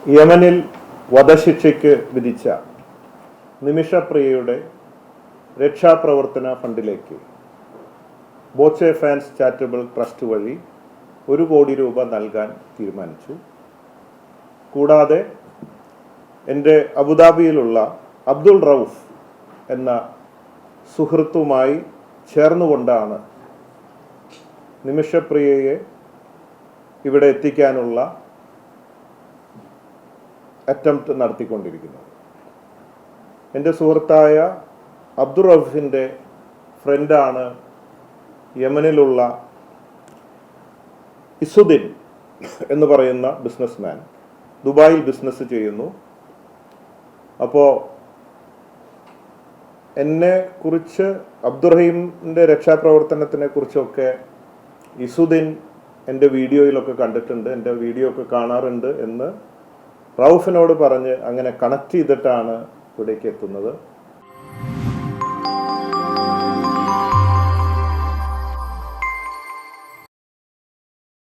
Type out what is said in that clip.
യമനിൽ വധശിക്ഷയ്ക്ക് വിധിച്ച നിമിഷപ്രിയയുടെ രക്ഷാപ്രവർത്തന ഫണ്ടിലേക്ക് ബോച്ചെ ഫാൻസ് ചാരിറ്റബിൾ ട്രസ്റ്റ് വഴി 1 കോടി രൂപ നൽകാൻ തീരുമാനിച്ചു. കൂടാതെ എൻ്റെ അബുദാബിയിലുള്ള അബ്ദുൾ റൌഫ് എന്ന സുഹൃത്തുമായി ചേർന്നുകൊണ്ടാണ് നിമിഷപ്രിയയെ ഇവിടെ എത്തിക്കാനുള്ള അറ്റംപ്റ്റ് നടത്തിക്കൊണ്ടിരിക്കുന്നത്. എൻ്റെ സുഹൃത്തായ അബ്ദുൾ റൌഫിൻ്റെ ഫ്രണ്ടാണ് യമനിലുള്ള ഇസുദ്ദീൻ എന്ന് പറയുന്ന ബിസിനസ്മാൻ. ദുബായിൽ ബിസിനസ് ചെയ്യുന്നു. അപ്പോൾ എന്നെക്കുറിച്ച് അബ്ദുറഹീമിൻ്റെ രക്ഷാപ്രവർത്തനത്തിനെ കുറിച്ചൊക്കെ ഇസുദ്ദീൻ എൻ്റെ വീഡിയോയിലൊക്കെ കണ്ടിട്ടുണ്ട്, എൻ്റെ വീഡിയോ ഒക്കെ കാണാറുണ്ട് എന്ന് റൌഫിനോട് പറഞ്ഞ് അങ്ങനെ കണക്ട് ചെയ്തിട്ടാണ് ഇവിടേക്ക് എത്തുന്നത്.